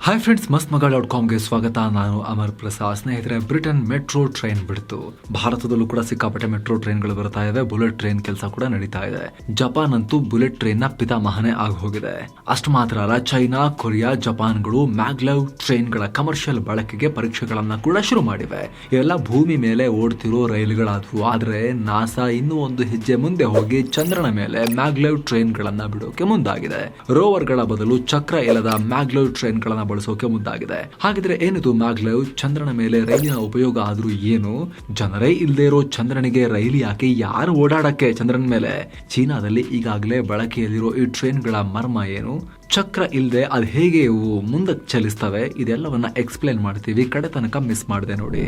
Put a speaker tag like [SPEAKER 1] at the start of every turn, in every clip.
[SPEAKER 1] Hi friends, ಮಸ್ತ್ ಮಗ .comಗೆ ಸ್ವಾಗತ. ನಾನು ಅಮರ್ ಪ್ರಸಾದ್. ಸ್ನೇಹಿತರೆ, ಬ್ರಿಟನ್ ಮೆಟ್ರೋ ಟ್ರೈನ್ ಬಿಡ್ತು. ಭಾರತದಲ್ಲೂ ಕೂಡ ಸಿಕ್ಕಾಪಟ್ಟೆ ಮೆಟ್ರೋ ಟ್ರೈನ್ಗಳು ಬರ್ತಾ ಇದೆ. ಬುಲೆಟ್ ಟ್ರೈನ್ ಕೆಲಸ ಕೂಡ ನಡೀತಾ ಇದೆ. ಜಪಾನ್ ಅಂತೂ ಬುಲೆಟ್ ಟ್ರೈನ್ ನ ಪಿತಾಮಹನೇ ಆಗಿ ಹೋಗಿದೆ. ಅಷ್ಟು ಮಾತ್ರ ಅಲ್ಲ, ಚೈನಾ, ಕೊರಿಯಾ, ಜಪಾನ್ಗಳು ಮ್ಯಾಗ್ಲೆವ್ ಟ್ರೈನ್ಗಳ ಕಮರ್ಷಿಯಲ್ ಬಳಕೆಗೆ ಪರೀಕ್ಷೆಗಳನ್ನ ಕೂಡ ಶುರು ಮಾಡಿವೆ. ಇವೆಲ್ಲ ಭೂಮಿ ಮೇಲೆ ಓಡ್ತಿರೋ ರೈಲುಗಳಾದ್ವು. ಆದ್ರೆ ನಾಸಾ ಇನ್ನೂ ಒಂದು ಹೆಜ್ಜೆ ಮುಂದೆ ಹೋಗಿ ಚಂದ್ರನ ಮೇಲೆ ಮ್ಯಾಗ್ಲೆವ್ ಟ್ರೈನ್ ಗಳನ್ನ ಬಿಡೋಕೆ ಮುಂದಾಗಿದೆ. ರೋವರ್ಗಳ ಬದಲು ಚಕ್ರ ಇಲ್ಲದ ಮ್ಯಾಗ್ಲೆವ್ ಟ್ರೈನ್ ಗಳನ್ನ ಬಳಸೋಕೆ ಮುಂದಾಗಿದೆ. ಹಾಗಿದ್ರೆ ಏನಿದು ಮ್ಯಾಗ್ಲೆವ್? ಚಂದ್ರನ ಮೇಲೆ ರೈಲಿನ ಉಪಯೋಗ ಆದ್ರೂ ಏನು? ಜನರೇ ಇಲ್ಲದೆ ಇರೋ ಚಂದ್ರನಿಗೆ ರೈಲು ಯಾಕೆ? ಯಾರು ಓಡಾಡಕ್ಕೆ ಚಂದ್ರನ ಮೇಲೆ? ಚೀನಾದಲ್ಲಿ ಈಗಾಗಲೇ ಬಳಕೆಯಲ್ಲಿರೋ ಈ ಟ್ರೈನ್ಗಳ ಮರ್ಮ ಏನು? ಚಕ್ರ ಇಲ್ಲದೆ ಅದು ಹೇಗೆ ಇವು ಮುಂದಕ್ಕೆ ಚಲಿಸ್ತವೆ? ಇದೆಲ್ಲವನ್ನ ಎಕ್ಸ್ಪ್ಲೇನ್ ಮಾಡ್ತೀವಿ. ಕಡೆ ತನಕ ಮಿಸ್ ಮಾಡಿದೆ ನೋಡಿ.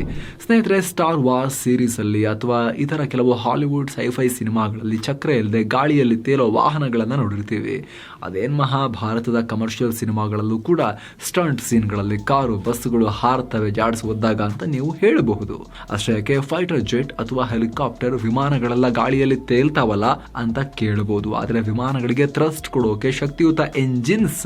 [SPEAKER 1] ಸ್ನೇಹಿತರೆ, ಸ್ಟಾರ್ ವಾರ್ಸ್ ಸೀರೀಸ್ ಅಲ್ಲಿ ಅಥವಾ ಇತರ ಕೆಲವು ಹಾಲಿವುಡ್ ಸೈಫೈ ಸಿನಿಮಾಗಳಲ್ಲಿ ಚಕ್ರ ಇಲ್ಲದೆ ಗಾಳಿಯಲ್ಲಿ ತೇಲೋ ವಾಹನಗಳನ್ನ ನೋಡಿರ್ತೀವಿ. ಅದೇನ್ ಮಹಾಭಾರತದ ಕಮರ್ಷಿಯಲ್ ಸಿನಿಮಾಗಳಲ್ಲೂ ಕೂಡ ಸ್ಟಂಟ್ ಸೀನ್ಗಳಲ್ಲಿ ಕಾರು, ಬಸ್ಗಳು ಹಾರ್ತವೆ ಜಾಡಿಸಿ ಒದ್ದಾಗ ಅಂತ ನೀವು ಹೇಳಬಹುದು. ಅಷ್ಟೇ ಯಾಕೆ, ಫೈಟರ್ ಜೆಟ್ ಅಥವಾ ಹೆಲಿಕಾಪ್ಟರ್, ವಿಮಾನಗಳೆಲ್ಲ ಗಾಳಿಯಲ್ಲಿ ತೇಲ್ತಾವಲ್ಲ ಅಂತ ಕೇಳಬಹುದು. ಆದ್ರೆ ವಿಮಾನಗಳಿಗೆ ಥ್ರಸ್ಟ್ ಕೊಡೋಕೆ ಶಕ್ತಿಯುತ ಎಂಜಿನ್ಸ್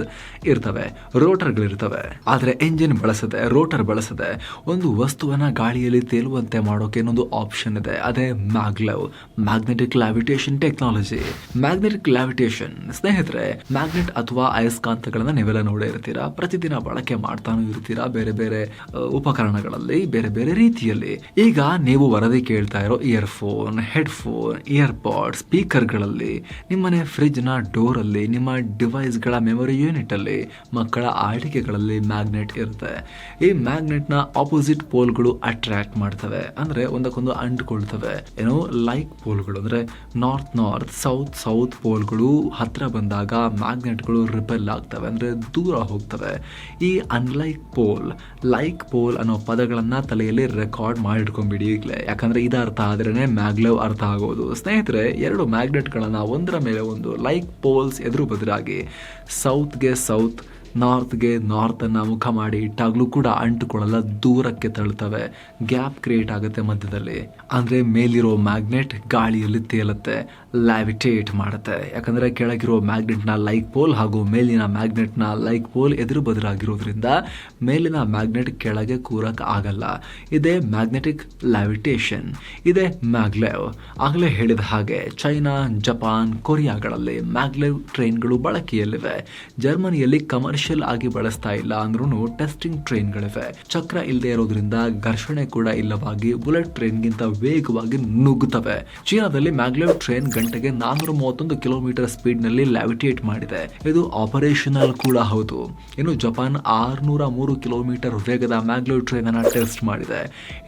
[SPEAKER 1] ಇರ್ತವೆ, ರೋಟರ್ಗಳಿರ್ತವೆ. ಆದ್ರೆ ಎಂಜಿನ್ ಬಳಸದೆ, ರೋಟರ್ ಬಳಸದೆ ಒಂದು ವಸ್ತುವನ್ನ ಗಾಳಿಯಲ್ಲಿ ತೇಲುವಂತೆ ಮಾಡೋಕೆ ಇನ್ನೊಂದು ಆಪ್ಷನ್ ಇದೆ. ಅದೇ ಮ್ಯಾಗ್ಲೆವ್, ಮ್ಯಾಗ್ನೆಟಿಕ್ ಲ್ಯಾವಿಟೇಷನ್ ಟೆಕ್ನಾಲಜಿ. ಮ್ಯಾಗ್ನೆಟಿಕ್ ಲ್ಯಾವಿಟೇಷನ್ ಸ್ನೇಹಿತರೆ, ಮ್ಯಾಗ್ನೆಟ್ ಅಥವಾ ಅಯಸ್ಕಾಂತಗಳನ್ನ ನೀವೆಲ್ಲ ನೋಡೇ ಇರ್ತೀರಾ. ಪ್ರತಿದಿನ ಬಳಕೆ ಮಾಡ್ತಾನೂ ಇರ್ತೀರಾ, ಬೇರೆ ಬೇರೆ ಉಪಕರಣಗಳಲ್ಲಿ, ಬೇರೆ ಬೇರೆ ರೀತಿಯಲ್ಲಿ. ಈಗ ನೀವು ವರದಿ ಕೇಳ್ತಾ ಇರೋ ಇಯರ್ಫೋನ್, ಹೆಡ್ಫೋನ್, ಇಯರ್ಪಾಡ್, ಸ್ಪೀಕರ್ಗಳಲ್ಲಿ, ನಿಮ್ಮನೆ ಫ್ರಿಜ್ ನ ಡೋರ್ ಅಲ್ಲಿ, ನಿಮ್ಮ ಡಿವೈಸ್ ಗಳ ಮೆಮೊರಿ ಯೂನಿಟ್ ಅಲ್ಲಿ, ಮಕ್ಕಳ ಆಟಿಕೆಗಳಲ್ಲಿ ಮ್ಯಾಗ್ನೆಟ್ ಇರುತ್ತೆ. ಈ ಮ್ಯಾಗ್ನೆಟ್ ನ ಆಪೋಸಿಟ್ ಪೋಲ್ಗಳು ಅಟ್ರಾಕ್ಟ್ ಮಾಡ್ತವೆ, ಅಂದ್ರೆ ಒಂದಕ್ಕೊಂದು ಅಂಟ್ಕೊಳ್ತವೆ. ಏನೋ ಲೈಕ್ ಪೋಲ್ಗಳು ಅಂದ್ರೆ ನಾರ್ತ್ ನಾರ್ತ್, ಸೌತ್ ಸೌತ್ ಪೋಲ್ಗಳು ಹತ್ರ ಬಂದಾಗ ಮ್ಯಾಗ್ನೆಟ್ಗಳು ರಿಪೆಲ್ ಆಗ್ತವೆ, ಅಂದ್ರೆ ದೂರ ಹೋಗ್ತವೆ. ಈ ಅನ್ಲೈಕ್ ಪೋಲ್, ಲೈಕ್ ಪೋಲ್ ಅನ್ನೋ ಪದಗಳನ್ನ ತಲೆಯಲ್ಲಿ ರೆಕಾರ್ಡ್ ಮಾಡಿಟ್ಕೊಂಡ್ಬಿಡಿ ಈಗಲೇ, ಯಾಕಂದ್ರೆ ಇದು ಅರ್ಥ ಆದ್ರೇನೆ ಮ್ಯಾಗ್ಲೆವ್ ಅರ್ಥ ಆಗೋದು. ಸ್ನೇಹಿತರೆ, ಎರಡು ಮ್ಯಾಗ್ನೆಟ್ಗಳನ್ನ ಒಂದರ ಮೇಲೆ ಒಂದು ಲೈಕ್ ಪೋಲ್ಸ್ ಎದುರು ಬದಲಾಗಿ ಸೌತ್ಗೆ ಸೌತ್, ನಾರ್ತ್ಗೆ ನಾರ್ತ್ ಅನ್ನ ಮುಖ ಮಾಡಿ ಇಟ್ಟಾಗ್ಲೂ ಕೂಡ ಅಂಟುಕೊಳ್ಳಲ್ಲ, ದೂರಕ್ಕೆ ತಳ್ತವೆ. ಗ್ಯಾಪ್ ಕ್ರಿಯೇಟ್ ಆಗುತ್ತೆ ಮಧ್ಯದಲ್ಲಿ. ಅಂದ್ರೆ ಮೇಲಿರೋ ಮ್ಯಾಗ್ನೆಟ್ ಗಾಳಿಯಲ್ಲಿ ತೇಲುತ್ತೆ, ಲ್ಯಾವಿಟೇಟ್ ಮಾಡುತ್ತೆ. ಯಾಕಂದ್ರೆ ಕೆಳಗಿರೋ ಮ್ಯಾಗ್ನೆಟ್ ನ ಲೈಕ್ ಪೋಲ್ ಹಾಗೂ ಮೇಲಿನ ಮ್ಯಾಗ್ನೆಟ್ ನ ಲೈಕ್ ಪೋಲ್ ಎದುರು ಬದಲಾಗಿರೋದ್ರಿಂದ ಮೇಲಿನ ಮ್ಯಾಗ್ನೆಟ್ ಕೆಳಗೆ ಕೂರಕ್ ಆಗಲ್ಲ. ಇದೇ ಮ್ಯಾಗ್ನೆಟಿಕ್ ಲ್ಯಾವಿಟೇಷನ್, ಇದೇ ಮ್ಯಾಗ್ಲೆವ್. ಆಗಲೇ ಹೇಳಿದ ಹಾಗೆ ಚೈನಾ, ಜಪಾನ್, ಕೊರಿಯಾಗಳಲ್ಲಿ ಮ್ಯಾಗ್ಲೆವ್ ಟ್ರೈನ್ಗಳು ಬಳಕೆಯಲ್ಲಿವೆ. ಜರ್ಮನಿಯಲ್ಲಿ ಕಮರ್ಷಿಯಲ್ ಆಗಿ ಬಳಸ್ತಾ ಇಲ್ಲ ಅಂದ್ರೂ ಟೆಸ್ಟಿಂಗ್ ಟ್ರೈನ್ಗಳಿವೆ. ಚಕ್ರ ಇಲ್ಲದೆ ಇರೋದ್ರಿಂದ ಘರ್ಷಣೆ ಕೂಡ ಇಲ್ಲವಾಗಿ ಬುಲೆಟ್ ಟ್ರೈನ್ ಗಿಂತ ವೇಗವಾಗಿ ನುಗ್ಗುತ್ತವೆ. ಚೀನಾದಲ್ಲಿ ಮ್ಯಾಗ್ಲೆವ್ ಟ್ರೈನ್ ಗಂಟೆಗೆ 431 ಕಿಲೋಮೀಟರ್ ಸ್ಪೀಡ್ ನಲ್ಲಿ ಲ್ಯಾವಿಟೇಟ್ ಮಾಡಿದೆ. ಇದು ಆಪರೇಷನಲ್ ಕೂಡ ಹೌದು. ಇನ್ನು ಜಪಾನ್ 603 ಕಿಲೋಮೀಟರ್ ವೇಗದ ಮ್ಯಾಗ್ಲೆವ್ ಟ್ರೈನ್ ಅನ್ನ ಟೆಸ್ಟ್ ಮಾಡಿದೆ.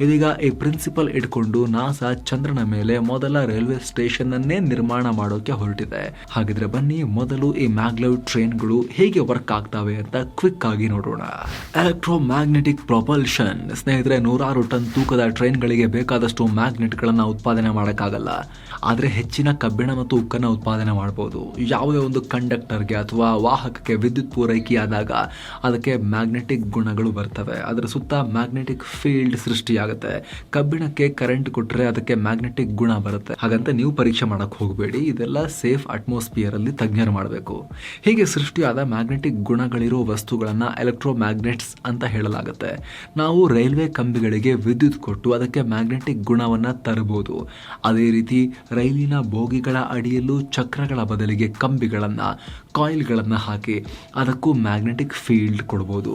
[SPEAKER 1] ಇದೀಗ ಈ ಪ್ರಿನ್ಸಿಪಲ್ ಇಟ್ಕೊಂಡು ನಾಸಾ ಚಂದ್ರನ ಮೇಲೆ ಮೊದಲ ರೈಲ್ವೆ ಸ್ಟೇಷನ್ ಅನ್ನೇ ನಿರ್ಮಾಣ ಮಾಡೋಕೆ ಹೊರಟಿದೆ. ಹಾಗಿದ್ರೆ ಬನ್ನಿ, ಮೊದಲು ಈ ಮ್ಯಾಗ್ಲೆವ್ ಟ್ರೈನ್ಗಳು ಹೇಗೆ ವರ್ಕ್ ಆಗ್ತವೆ ಅಂತ ಕ್ವಿಕ್ ಆಗಿ ನೋಡೋಣ. ಎಲೆಕ್ಟ್ರೋಮ್ಯಾಗ್ನೆಟಿಕ್ ಪ್ರೊಪಲ್ಷನ್ ಸ್ನೇಹಿತರೆ, 100 ಟನ್ ತೂಕದ ಟ್ರೈನ್ಗಳಿಗೆ ಬೇಕಾದಷ್ಟು ಮ್ಯಾಗ್ನೆಟ್ ಗಳನ್ನ ಉತ್ಪಾದನೆ ಮಾಡಕ್ಕಾಗಲ್ಲ. ಆದ್ರೆ ಹೆಚ್ಚಿನ ಕಬ್ಬಿಣ ಮತ್ತು ಉಕ್ಕನ್ನ ಉತ್ಪಾದನೆ ಮಾಡಬಹುದು. ಯಾವುದೇ ಒಂದು ಕಂಡಕ್ಟರ್ಗೆ ಅಥವಾ ವಾಹಕಕ್ಕೆ ವಿದ್ಯುತ್ ಪೂರೈಕೆಯಾದಾಗ ಅದಕ್ಕೆ ಮ್ಯಾಗ್ನೆಟಿಕ್ ಗುಣಗಳು ಬರ್ತವೆ. ಅದರ ಸುತ್ತ ಮ್ಯಾಗ್ನೆಟಿಕ್ ಫೀಲ್ಡ್ ಸೃಷ್ಟಿಯಾಗುತ್ತೆ. ಕಬ್ಬಿಣಕ್ಕೆ ಕರೆಂಟ್ ಕೊಟ್ಟರೆ ಅದಕ್ಕೆ ಮ್ಯಾಗ್ನೆಟಿಕ್ ಗುಣ ಬರುತ್ತೆ. ಹಾಗಂತ ನೀವು ಪರೀಕ್ಷೆ ಮಾಡಕ್ ಹೋಗಬೇಡಿ. ಇದೆಲ್ಲ ಸೇಫ್ ಅಟ್ಮಾಸ್ಫಿಯರ್ ಅಲ್ಲಿ ತಜ್ಞರು ಮಾಡಬೇಕು. ಹೀಗೆ ಸೃಷ್ಟಿಯಾದ ಮ್ಯಾಗ್ನೆಟಿಕ್ ಗುಣಗಳಿರೋ ವಸ್ತುಗಳನ್ನ ಎಲೆಕ್ಟ್ರೋಮ್ಯಾಗ್ನೆಟ್ಸ್ ಅಂತ ಹೇಳಲಾಗುತ್ತೆ. ನಾವು ರೈಲ್ವೆ ಕಂಬಿಗಳಿಗೆ ವಿದ್ಯುತ್ ಕೊಟ್ಟು ಅದಕ್ಕೆ ಮ್ಯಾಗ್ನೆಟಿಕ್ ಗುಣವನ್ನ ತರಬಹುದು. ಅದೇ ರೀತಿ ರೈಲಿನ ಬೋಗಿಗಳ ಅಡಿಯಲ್ಲೂ ಚಕ್ರಗಳ ಬದಲಿಗೆ ಕಂಬಿಗಳನ್ನ, ಕಾಯಿಲ್ಗಳನ್ನ ಹಾಕಿ ಅದಕ್ಕೂ ಮ್ಯಾಗ್ನೆಟಿಕ್ ಫೀಲ್ಡ್ ಕೊಡಬಹುದು.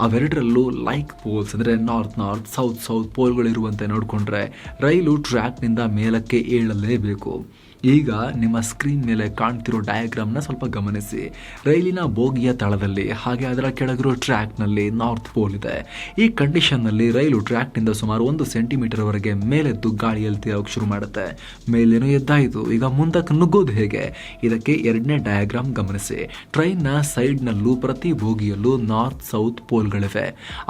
[SPEAKER 1] ಅವೆರಡರಲ್ಲೂ ಲೈಕ್ ಪೋಲ್ಸ್ ಅಂದ್ರೆ ನಾರ್ತ್ ನಾರ್ತ್, ಸೌತ್ ಸೌತ್ ಪೋಲ್ಗಳಿರುವಂತೆ ನೋಡಿಕೊಂಡ್ರೆ ರೈಲು ಟ್ರ್ಯಾಕ್ ನಿಂದ ಮೇಲಕ್ಕೆ ಏಳಲೇಬೇಕು. ಈಗ ನಿಮ್ಮ ಸ್ಕ್ರೀನ್ ಮೇಲೆ ಕಾಣ್ತಿರೋ ಡಯಾಗ್ರಾಮ್ನ ಸ್ವಲ್ಪ ಗಮನಿಸಿ. ರೈಲಿನ ಬೋಗಿಯ ತಳದಲ್ಲಿ ಹಾಗೆ ಅದರ ಕೆಳಗಿರೋ ಟ್ರ್ಯಾಕ್ನಲ್ಲಿ ನಾರ್ತ್ ಪೋಲ್ ಇದೆ. ಈ ಕಂಡೀಷನ್ನಲ್ಲಿ ರೈಲು ಟ್ರ್ಯಾಕ್ನಿಂದ ಸುಮಾರು 1 ಸೆಂಟಿಮೀಟರ್ ವರೆಗೆ ಮೇಲೆದ್ದು ಗಾಳಿಯಲ್ಲಿ ತೇಲೋಕೆ ಶುರು ಮಾಡುತ್ತೆ. ಮೇಲೇನೋ ಎದ್ದಾಯಿತು, ಈಗ ಮುಂದಕ್ಕೆ ನುಗ್ಗೋದು ಹೇಗೆ? ಇದಕ್ಕೆ ಎರಡನೇ ಡಯಾಗ್ರಾಮ್ ಗಮನಿಸಿ. ಟ್ರೈನ್ನ ಸೈಡ್ನಲ್ಲೂ ಪ್ರತಿ ಬೋಗಿಯಲ್ಲೂ ನಾರ್ತ್ ಸೌತ್ ಪೋಲ್ಗಳಿವೆ.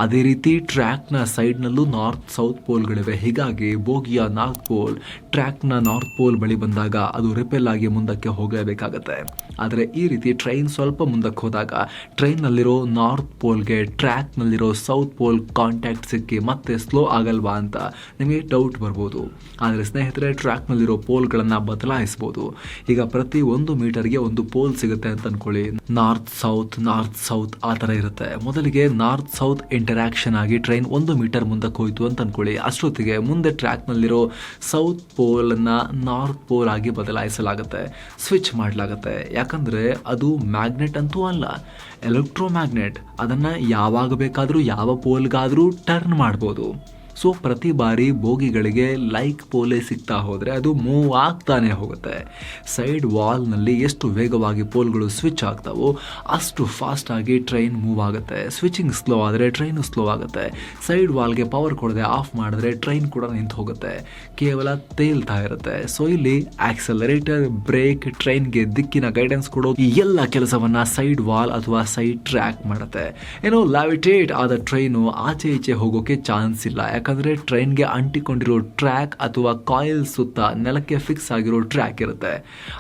[SPEAKER 1] ಅದೇ ರೀತಿ ಟ್ರ್ಯಾಕ್ನ ಸೈಡ್ನಲ್ಲೂ ನಾರ್ತ್ ಸೌತ್ ಪೋಲ್ಗಳಿವೆ. ಹೀಗಾಗಿ ಬೋಗಿಯ ನಾರ್ತ್ ಪೋಲ್ ಟ್ರ್ಯಾಕ್ನ ನಾರ್ತ್ ಪೋಲ್ ಬಳಿ ಬಂದಾಗ ಅದು ರಿಪೆಲ್ ಆಗಿ ಮುಂದಕ್ಕೆ ಹೋಗಲೇಬೇಕಾಗತ್ತೆ. ಆದರೆ ಈ ರೀತಿ ಟ್ರೈನ್ ಸ್ವಲ್ಪ ಮುಂದಕ್ಕೆ ಹೋದಾಗ ಟ್ರೈನ್ನಲ್ಲಿರೋ ನಾರ್ತ್ ಪೋಲ್ಗೆ ಟ್ರ್ಯಾಕ್ನಲ್ಲಿರೋ ಸೌತ್ ಪೋಲ್ ಕಾಂಟ್ಯಾಕ್ಟ್ ಸಿಕ್ಕಿ ಮತ್ತೆ ಸ್ಲೋ ಆಗಲ್ವಾ ಅಂತ ನಿಮಗೆ ಡೌಟ್ ಬರ್ಬೋದು. ಆದರೆ ಸ್ನೇಹಿತರೆ, ಟ್ರ್ಯಾಕ್ನಲ್ಲಿರೋ ಪೋಲ್ಗಳನ್ನು ಬದಲಾಯಿಸ್ಬೋದು. ಈಗ ಪ್ರತಿ 1 ಮೀಟರ್ಗೆ ಒಂದು ಪೋಲ್ ಸಿಗುತ್ತೆ ಅಂತ ಅಂತ ಅನ್ಕೊಳ್ಳಿ. ನಾರ್ತ್ ಸೌತ್ ಆ ತರ ಇರುತ್ತೆ. ಮೊದಲಿಗೆ ನಾರ್ತ್ ಸೌತ್ ಇಂಟರಾಕ್ಷನ್ ಆಗಿ ಟ್ರೈನ್ 1 ಮೀಟರ್ ಮುಂದಕ್ಕೆ ಹೋಯ್ತು ಅಂತ ಅನ್ಕೊಳ್ಳಿ. ಅಷ್ಟೊತ್ತಿಗೆ ಮುಂದೆ ಟ್ರ್ಯಾಕ್ ನಲ್ಲಿರೋ ಸೌತ್ ಪೋಲ್ ಅನ್ನ ನಾರ್ತ್ ಪೋಲ್ ಆಗಿ ಬದಲಾಯಿಸಲಾಗುತ್ತೆ, ಸ್ವಿಚ್ ಮಾಡಲಾಗುತ್ತೆ. ಯಾಕಂದ್ರೆ ಅದು ಮ್ಯಾಗ್ನೆಟ್ ಅಂತೂ ಅಲ್ಲ, ಎಲೆಕ್ಟ್ರೋಮ್ಯಾಗ್ನೆಟ್. ಅದನ್ನ ಯಾವಾಗ ಬೇಕಾದ್ರೂ ಯಾವ ಪೋಲ್ಗಾದ್ರೂ ಟರ್ನ್ ಮಾಡ್ಬೋದು. ಸೊ ಪ್ರತಿ ಬಾರಿ ಬೋಗಿಗಳಿಗೆ ಲೈಕ್ ಪೋಲೆ ಸಿಗ್ತಾ ಹೋದರೆ ಅದು ಮೂವ್ ಆಗ್ತಾನೆ ಹೋಗುತ್ತೆ. ಸೈಡ್ ವಾಲ್ನಲ್ಲಿ ಎಷ್ಟು ವೇಗವಾಗಿ ಪೋಲ್ಗಳು ಸ್ವಿಚ್ ಆಗ್ತಾವೋ ಅಷ್ಟು ಫಾಸ್ಟಾಗಿ ಟ್ರೈನ್ ಮೂವ್ ಆಗುತ್ತೆ. ಸ್ವಿಚಿಂಗ್ ಸ್ಲೋ ಆದರೆ ಟ್ರೈನು ಸ್ಲೋ ಆಗುತ್ತೆ. ಸೈಡ್ ವಾಲ್ಗೆ ಪವರ್ ಕೊಡದೆ ಆಫ್ ಮಾಡಿದ್ರೆ ಟ್ರೈನ್ ಕೂಡ ನಿಂತು ಹೋಗುತ್ತೆ, ಕೇವಲ ತೇಲ್ತಾ ಇರುತ್ತೆ. ಸೊ ಇಲ್ಲಿ ಆಕ್ಸಲರೇಟರ್, ಬ್ರೇಕ್, ಟ್ರೈನ್ಗೆ ದಿಕ್ಕಿನ ಗೈಡೆನ್ಸ್ ಕೊಡೋ ಈ ಎಲ್ಲ ಕೆಲಸವನ್ನ ಸೈಡ್ ವಾಲ್ ಅಥವಾ ಸೈಡ್ ಟ್ರ್ಯಾಕ್ ಮಾಡುತ್ತೆ. ಏನೋ ಲ್ಯಾವಿಟೇಟ್ ಆದ ಟ್ರೈನು ಆಚೆ ಈಚೆ ಹೋಗೋಕೆ ಚಾನ್ಸ್ ಇಲ್ಲ. ಯಾಕಂದ್ರೆ ಟ್ರೈನ್ಗೆ ಅಂಟಿಕೊಂಡಿರೋ ಟ್ರ್ಯಾಕ್ ಅಥವಾ ಕಾಯಿಲ್ ಸುತ್ತ ನೆಲಕ್ಕೆ ಫಿಕ್ಸ್ ಆಗಿರೋ ಟ್ರ್ಯಾಕ್ ಇರುತ್ತೆ.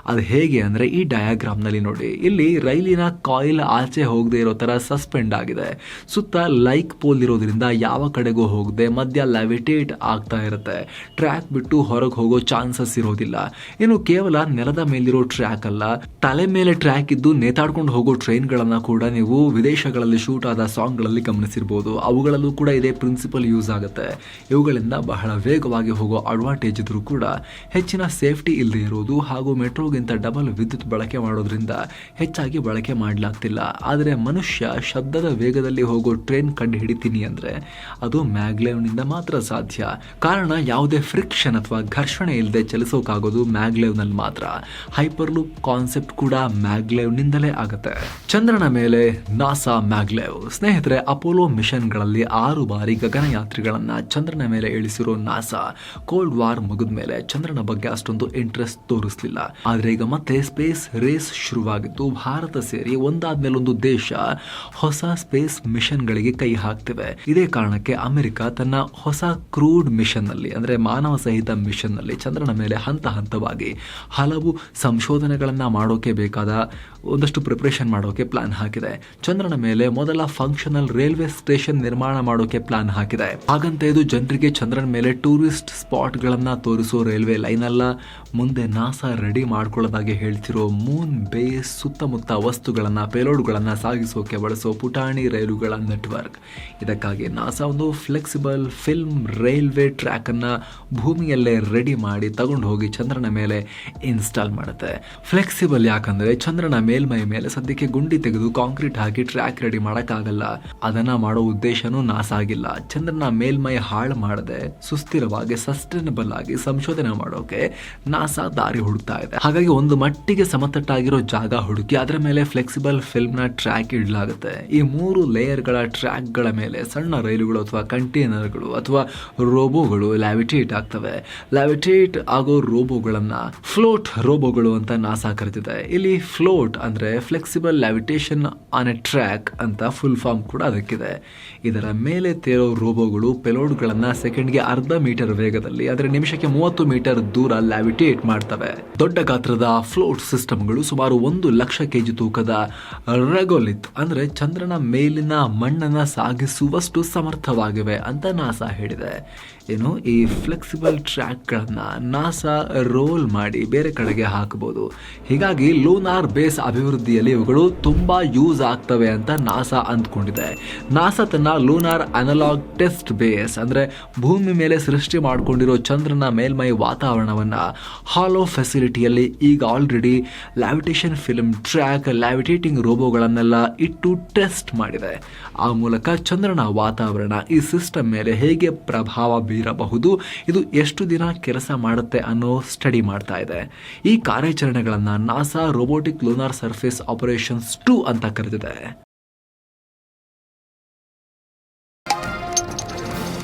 [SPEAKER 1] ಅದು ಹೇಗೆ ಅಂದ್ರೆ ಈ ಡಯಾಗ್ರಾಮ್ ನಲ್ಲಿ ನೋಡಿ, ಇಲ್ಲಿ ರೈಲಿನ ಕಾಯಿಲ್ ಆಚೆ ಹೋಗದೆ ಇರೋ ತರ ಸಸ್ಪೆಂಡ್ ಆಗಿದೆ. ಸುತ್ತ ಲೈಕ್ ಪೋಲ್ ಇರೋದ್ರಿಂದ ಯಾವ ಕಡೆಗೂ ಹೋಗದೆ ಮಧ್ಯ ಲ್ಯಾವಿಟೇಟ್ ಆಗ್ತಾ ಇರುತ್ತೆ. ಟ್ರ್ಯಾಕ್ ಬಿಟ್ಟು ಹೊರಗೆ ಹೋಗೋ ಚಾನ್ಸಸ್ ಇರೋದಿಲ್ಲ. ಇನ್ನು ಕೇವಲ ನೆಲದ ಮೇಲಿರೋ ಟ್ರ್ಯಾಕ್ ಅಲ್ಲ, ತಲೆ ಮೇಲೆ ಟ್ರ್ಯಾಕ್ ಇದ್ದು ನೇತಾಡ್ಕೊಂಡು ಹೋಗೋ ಟ್ರೈನ್ಗಳನ್ನ ಕೂಡ ನೀವು ವಿದೇಶಗಳಲ್ಲಿ ಶೂಟ್ ಆದ ಸಾಂಗ್ಗಳಲ್ಲಿ ಗಮನಿಸಿರ್ಬೋದು. ಅವುಗಳಲ್ಲೂ ಕೂಡ ಇದೇ ಪ್ರಿನ್ಸಿಪಲ್ ಯೂಸ್ ಆಗುತ್ತೆ. ಇವುಗಳಿಂದ ಬಹಳ ವೇಗವಾಗಿ ಹೋಗೋ ಅಡ್ವಾಂಟೇಜ್ ಇದ್ರೂ ಕೂಡ ಹೆಚ್ಚಿನ ಸೇಫ್ಟಿ ಇಲ್ಲದೆ ಇರೋದು ಹಾಗೂ ಮೆಟ್ರೋಗಿಂತ ಡಬಲ್ ವಿದ್ಯುತ್ ಬಳಕೆ ಮಾಡೋದ್ರಿಂದ ಹೆಚ್ಚಾಗಿ ಬಳಕೆ ಮಾಡಲಾಗ್ತಿಲ್ಲ. ಆದರೆ ಮನುಷ್ಯ ಶಬ್ದದ ವೇಗದಲ್ಲಿ ಹೋಗೋ ಟ್ರೈನ್ ಕಂಡು ಹಿಡಿತೀನಿ ಅಂದ್ರೆ ಅದು ಮ್ಯಾಗ್ಲೆವ್ನಿಂದ ಮಾತ್ರ ಸಾಧ್ಯ. ಕಾರಣ ಯಾವುದೇ ಫ್ರಿಕ್ಷನ್ ಅಥವಾ ಘರ್ಷಣೆ ಇಲ್ಲದೆ ಚಲಿಸೋಕಾಗೋದು ಮ್ಯಾಗ್ಲೆವ್ನಲ್ಲಿ ಮಾತ್ರ. ಹೈಪರ್ಲೂಪ್ ಕಾನ್ಸೆಪ್ಟ್ ಕೂಡ ಮ್ಯಾಗ್ಲೆವ್ನಿಂದಲೇ ಆಗುತ್ತೆ. ಚಂದ್ರನ ಮೇಲೆ ನಾಸಾ ಮ್ಯಾಗ್ಲೆವ್. ಸ್ನೇಹಿತರೆ, ಅಪೋಲೋ ಮಿಷನ್ಗಳಲ್ಲಿ 6 ಬಾರಿ ಗಗನಯಾತ್ರಿಗಳನ್ನ ಚಂದ್ರನ ಮೇಲೆ ಇಳಿಸಿರೋ ನಾಸಾ ಕೋಲ್ಡ್ ವಾರ್ ಮುಗಿದ ಮೇಲೆ ಚಂದ್ರನ ಬಗ್ಗೆ ಅಷ್ಟೊಂದು ಇಂಟ್ರೆಸ್ಟ್ ತೋರಿಸಲಿಲ್ಲ. ಆದ್ರೆ ಈಗ ಮತ್ತೆ ಸ್ಪೇಸ್ ರೇಸ್ ಶುರುವಾಗಿದ್ದು ಭಾರತ ಸೇರಿ ಒಂದಾದ್ಮೇಲೆ ಒಂದು ದೇಶ ಹೊಸ ಸ್ಪೇಸ್ ಮಿಷನ್ ಗಳಿಗೆ ಕೈ ಹಾಕ್ತಿವೆ. ಇದೇ ಕಾರಣಕ್ಕೆ ಅಮೆರಿಕ ತನ್ನ ಹೊಸ ಕ್ರೂಡ್ ಮಿಷನ್ ನಲ್ಲಿ ಅಂದ್ರೆ ಮಾನವ ಸಹಿತ ಮಿಷನ್ ನಲ್ಲಿ ಚಂದ್ರನ ಮೇಲೆ ಹಂತ ಹಂತವಾಗಿ ಹಲವು ಸಂಶೋಧನೆಗಳನ್ನ ಮಾಡೋಕೆ ಬೇಕಾದ ಒಂದಷ್ಟು ಪ್ರಿಪರೇಷನ್ ಮಾಡೋಕೆ ಪ್ಲಾನ್ ಹಾಕಿದೆ. ಚಂದ್ರನ ಮೇಲೆ ಮೊದಲ ಫಂಕ್ಷನಲ್ ರೈಲ್ವೆ ಸ್ಟೇಷನ್ ನಿರ್ಮಾಣ ಮಾಡೋಕೆ ಪ್ಲಾನ್ ಹಾಕಿದೆ. ಹಾಗಂತ ಇದು ಜನರಿಗೆ ಚಂದ್ರನ ಮೇಲೆ ಟೂರಿಸ್ಟ್ ಸ್ಪಾಟ್ ಗಳನ್ನ ತೋರಿಸೋ ರೈಲ್ವೆ ಲೈನ್ ಅಲ್ಲ, ಮುಂದೆ ನಾಸಾ ರೆಡಿ ಮಾಡ್ಕೊಳ್ಳೋದಾಗಿ ಹೇಳ್ತಿರೋ ಮೂನ್ ಬೇಸ್ ಸುತ್ತಮುತ್ತ ವಸ್ತುಗಳನ್ನ ಪೇಲೋಡ್ಗಳನ್ನ ಸಾಗಿಸೋಕೆ ಬಳಸೋ ಪುಟಾಣಿ ರೈಲುಗಳ ನೆಟ್ವರ್ಕ್. ಇದಕ್ಕಾಗಿ ನಾಸಾ ಒಂದು ಫ್ಲೆಕ್ಸಿಬಲ್ ಫಿಲ್ಮ್ ರೈಲ್ವೆ ಟ್ರ್ಯಾಕ್ ಅನ್ನ ಭೂಮಿಯಲ್ಲೇ ರೆಡಿ ಮಾಡಿ ತಗೊಂಡು ಹೋಗಿ ಚಂದ್ರನ ಮೇಲೆ ಇನ್ಸ್ಟಾಲ್ ಮಾಡುತ್ತೆ. ಫ್ಲೆಕ್ಸಿಬಲ್ ಯಾಕಂದ್ರೆ ಚಂದ್ರನ ಮೇಲ್ಮೈ ಮೇಲೆ ಸದ್ಯಕ್ಕೆ ಗುಂಡಿ ತೆಗೆದು ಕಾಂಕ್ರೀಟ್ ಹಾಕಿ ಟ್ರ್ಯಾಕ್ ರೆಡಿ ಮಾಡಕ್ಕಾಗಲ್ಲ. ಅದನ್ನ ಮಾಡೋ ಉದ್ದೇಶನೂ ನಾಸಾ ಆಗಿಲ್ಲ. ಚಂದ್ರನ ಮೇಲ್ಮೈ ಹಾಳು ಮಾಡದೆ ಸುಸ್ಥಿರವಾಗಿ ಸಸ್ಟೈನಬಲ್ ಆಗಿ ಸಂಶೋಧನೆ ಮಾಡೋಕೆ ನಾಸಾ ದಾರಿ ಹುಡುಕ್ತಾ ಇದೆ. ಹಾಗಾಗಿ ಒಂದು ಮಟ್ಟಿಗೆ ಸಮತಟ್ಟಾಗಿರೋ ಜಾಗ ಹುಡುಕಿ ಅದರ ಮೇಲೆ ಫ್ಲೆಕ್ಸಿಬಲ್ ಫಿಲ್ಮ್ ನ ಟ್ರ್ಯಾಕ್ ಇಡಲಾಗುತ್ತೆ. ಈ 3 ಲೇಯರ್ ಗಳ ಟ್ರ್ಯಾಕ್ ಗಳ ಮೇಲೆ ಸಣ್ಣ ರೈಲುಗಳು ಅಥವಾ ಕಂಟೈನರ್ಗಳು ಅಥವಾ ರೋಬೋಗಳು ಲ್ಯಾವಿಟೇಟ್ ಆಗ್ತವೆ. ಲ್ಯಾವಿಟೇಟ್ ಆಗೋ ರೋಬೋಗಳನ್ನ ಫ್ಲೋಟ್ ರೋಬೋಗಳು ಅಂತ ನಾಸಾ ಕರೆದಿದೆ. ಇಲ್ಲಿ ಫ್ಲೋಟ್ ಅಂದ್ರೆ ಫ್ಲೆಕ್ಸಿಬಲ್ ಲ್ಯಾವಿಟೇಷನ್ ಆನ್ ಎ ಟ್ರ್ಯಾಕ್ ಅಂತ ಫುಲ್ ಫಾರ್ಮ್ ಕೂಡ ಅದಕ್ಕಿದೆ. ಇದರ ಮೇಲೆ ತೇರೋ ರೋಬೋಗಳು ಪೆಲೋಡ್ಗಳನ್ನ ಸೆಕೆಂಡ್ಗೆ 1/2 ಮೀಟರ್ ವೇಗದಲ್ಲಿ ಆದರೆ ನಿಮಿಷಕ್ಕೆ 30 ಮೀಟರ್ ದೂರ ಲ್ಯಾವಿಟೇಟ್ ಮಾಡ್ತವೆ. ದೊಡ್ಡ ಗಾತ್ರದ ಫ್ಲೋಟ್ ಸಿಸ್ಟಮ್ಗಳು ಸುಮಾರು 1 ಲಕ್ಷ ಕೆಜಿ ತೂಕದ ರೆಗೋಲಿತ್ ಅಂದ್ರೆ ಚಂದ್ರನ ಮೇಲಿನ ಮಣ್ಣನ್ನ ಸಾಗಿಸುವಷ್ಟು ಸಮರ್ಥವಾಗಿವೆ ಅಂತ ನಾಸಾ ಹೇಳಿದೆ. ಏನು, ಈ ಫ್ಲೆಕ್ಸಿಬಲ್ ಟ್ರ್ಯಾಕ್ಗಳನ್ನ ನಾಸಾ ರೋಲ್ ಮಾಡಿ ಬೇರೆ ಕಡೆಗೆ ಹಾಕಬಹುದು. ಹೀಗಾಗಿ ಲೂನಾರ್ ಬೇಸ್ ಅಭಿವೃದ್ಧಿಯಲ್ಲಿ ಇವುಗಳು ತುಂಬಾ ಯೂಸ್ ಆಗ್ತವೆ ಅಂತ ನಾಸಾ ಅಂದ್ಕೊಂಡಿದೆ. ನಾಸಾ ತನ್ನ ಲೂನಾರ್ ಅನಲಾಗ್ ಟೆಸ್ಟ್ ಬೇಸ್ ಅಂದ್ರೆ ಭೂಮಿ ಮೇಲೆ ಸೃಷ್ಟಿ ಮಾಡಿಕೊಂಡಿರೋ ಚಂದ್ರನ ಮೇಲ್ಮೈ ವಾತಾವರಣವನ್ನ ಹಾಲೋ ಫೆಸಿಲಿಟಿಯಲ್ಲಿ ಈಗ ಆಲ್ರೆಡಿ ಲ್ಯಾವಿಟೇಷನ್ ಫಿಲ್ಮ್ ಟ್ರ್ಯಾಕ್, ಲ್ಯಾವಿಟೇಟಿಂಗ್ ರೋಬೋಗಳನ್ನೆಲ್ಲ ಇಟ್ಟು ಟೆಸ್ಟ್ ಮಾಡಿದೆ. ಆ ಮೂಲಕ ಚಂದ್ರನ ವಾತಾವರಣ ಈ ಸಿಸ್ಟಮ್ ಮೇಲೆ ಹೇಗೆ ಪ್ರಭಾವ ಬೀರಬಹುದು, ಇದು ಎಷ್ಟು ದಿನ ಕೆಲಸ ಮಾಡುತ್ತೆ ಅನ್ನೋ ಸ್ಟಡಿ ಮಾಡ್ತಾ ಇದೆ. ಈ ಕಾರ್ಯಾಚರಣೆಗಳನ್ನ NASA robotic lunar surface operations 2 ಅಂತ ಕರೆದಿದೆ.